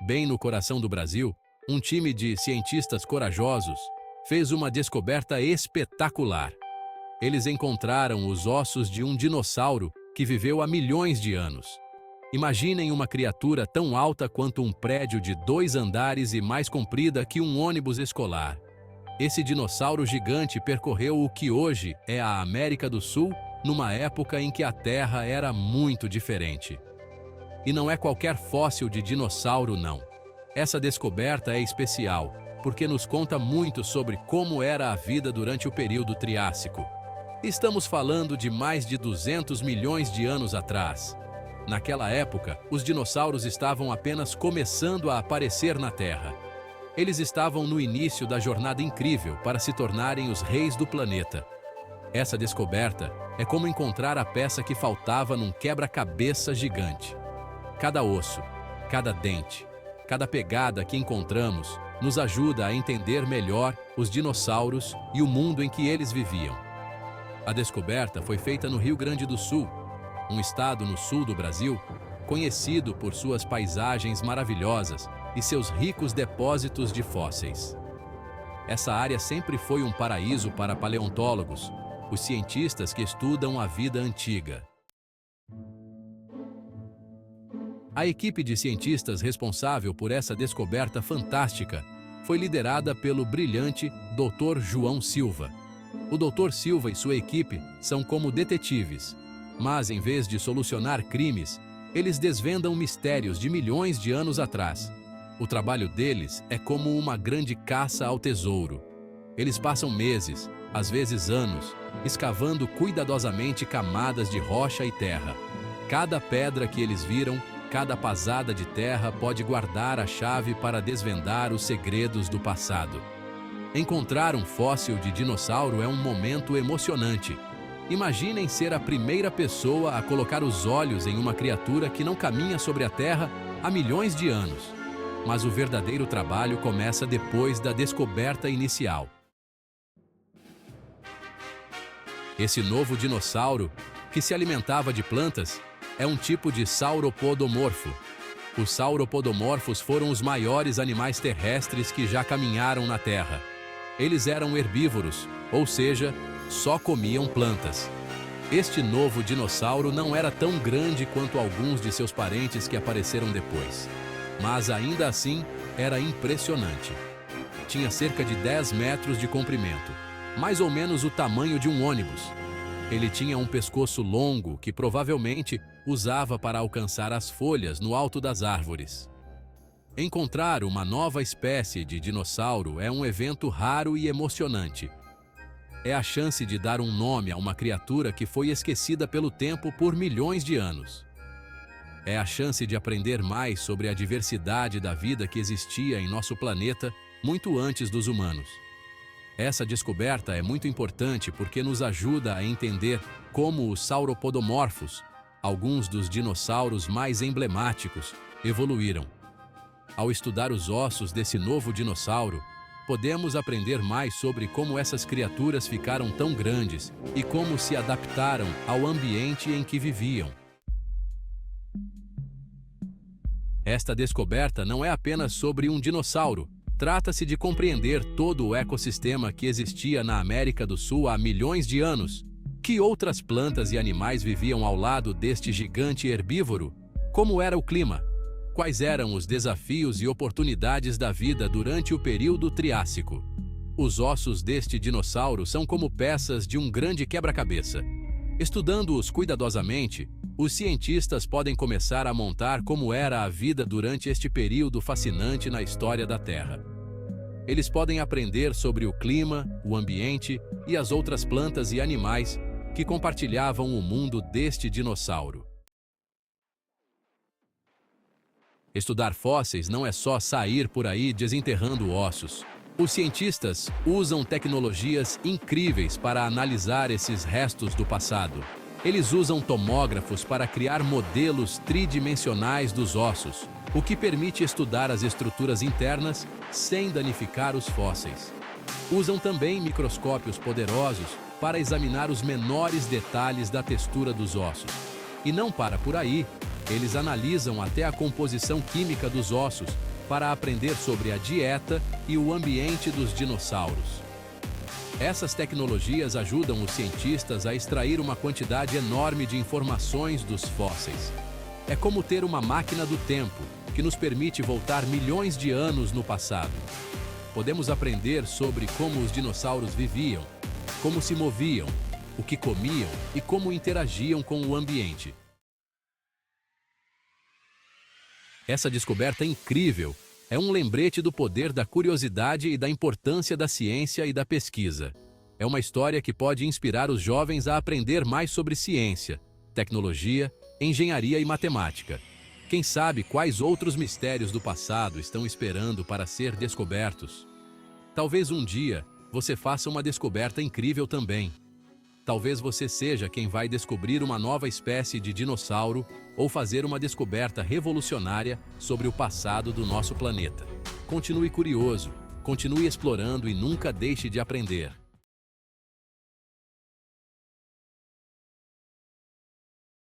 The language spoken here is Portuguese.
Bem no coração do Brasil, um time de cientistas corajosos fez uma descoberta espetacular. Eles encontraram os ossos de um dinossauro que viveu há milhões de anos. Imaginem uma criatura tão alta quanto um prédio de 2 andares e mais comprida que um ônibus escolar. Esse dinossauro gigante percorreu o que hoje é a América do Sul, numa época em que a Terra era muito diferente. E não é qualquer fóssil de dinossauro, não. Essa descoberta é especial, porque nos conta muito sobre como era a vida durante o período Triássico. Estamos falando de mais de 200 milhões de anos atrás. Naquela época, os dinossauros estavam apenas começando a aparecer na Terra. Eles estavam no início da jornada incrível para se tornarem os reis do planeta. Essa descoberta é como encontrar a peça que faltava num quebra-cabeça gigante. Cada osso, cada dente, cada pegada que encontramos nos ajuda a entender melhor os dinossauros e o mundo em que eles viviam. A descoberta foi feita no Rio Grande do Sul, um estado no sul do Brasil, conhecido por suas paisagens maravilhosas e seus ricos depósitos de fósseis. Essa área sempre foi um paraíso para paleontólogos, os cientistas que estudam a vida antiga. A equipe de cientistas responsável por essa descoberta fantástica foi liderada pelo brilhante Dr. João Silva. O Dr. Silva e sua equipe são como detetives, mas em vez de solucionar crimes, eles desvendam mistérios de milhões de anos atrás. O trabalho deles é como uma grande caça ao tesouro. Eles passam meses, às vezes anos, escavando cuidadosamente camadas de rocha e terra. Cada pedra que eles viram, cada pasada de terra pode guardar a chave para desvendar os segredos do passado. Encontrar um fóssil de dinossauro é um momento emocionante. Imaginem ser a primeira pessoa a colocar os olhos em uma criatura que não caminha sobre a Terra há milhões de anos. Mas o verdadeiro trabalho começa depois da descoberta inicial. Esse novo dinossauro, que se alimentava de plantas, é um tipo de sauropodomorfo. Os sauropodomorfos foram os maiores animais terrestres que já caminharam na Terra. Eles eram herbívoros, ou seja, só comiam plantas. Este novo dinossauro não era tão grande quanto alguns de seus parentes que apareceram depois, mas ainda assim era impressionante. Tinha cerca de 10 metros de comprimento, mais ou menos o tamanho de um ônibus. Ele tinha um pescoço longo que provavelmente usava para alcançar as folhas no alto das árvores. Encontrar uma nova espécie de dinossauro é um evento raro e emocionante. É a chance de dar um nome a uma criatura que foi esquecida pelo tempo por milhões de anos. É a chance de aprender mais sobre a diversidade da vida que existia em nosso planeta muito antes dos humanos. Essa descoberta é muito importante porque nos ajuda a entender como os sauropodomorfos, alguns dos dinossauros mais emblemáticos, evoluíram. Ao estudar os ossos desse novo dinossauro, podemos aprender mais sobre como essas criaturas ficaram tão grandes e como se adaptaram ao ambiente em que viviam. Esta descoberta não é apenas sobre um dinossauro. Trata-se de compreender todo o ecossistema que existia na América do Sul há milhões de anos. Que outras plantas e animais viviam ao lado deste gigante herbívoro? Como era o clima? Quais eram os desafios e oportunidades da vida durante o período Triássico? Os ossos deste dinossauro são como peças de um grande quebra-cabeça. Estudando-os cuidadosamente, os cientistas podem começar a montar como era a vida durante este período fascinante na história da Terra. Eles podem aprender sobre o clima, o ambiente e as outras plantas e animais que compartilhavam o mundo deste dinossauro. Estudar fósseis não é só sair por aí desenterrando ossos. Os cientistas usam tecnologias incríveis para analisar esses restos do passado. Eles usam tomógrafos para criar modelos tridimensionais dos ossos, o que permite estudar as estruturas internas sem danificar os fósseis. Usam também microscópios poderosos para examinar os menores detalhes da textura dos ossos. E não para por aí, eles analisam até a composição química dos ossos para aprender sobre a dieta e o ambiente dos dinossauros. Essas tecnologias ajudam os cientistas a extrair uma quantidade enorme de informações dos fósseis. É como ter uma máquina do tempo, que nos permite voltar milhões de anos no passado. Podemos aprender sobre como os dinossauros viviam, como se moviam, o que comiam e como interagiam com o ambiente. Essa descoberta incrível é um lembrete do poder da curiosidade e da importância da ciência e da pesquisa. É uma história que pode inspirar os jovens a aprender mais sobre ciência, tecnologia, engenharia e matemática. Quem sabe quais outros mistérios do passado estão esperando para ser descobertos? Talvez um dia você faça uma descoberta incrível também. Talvez você seja quem vai descobrir uma nova espécie de dinossauro ou fazer uma descoberta revolucionária sobre o passado do nosso planeta. Continue curioso, continue explorando e nunca deixe de aprender.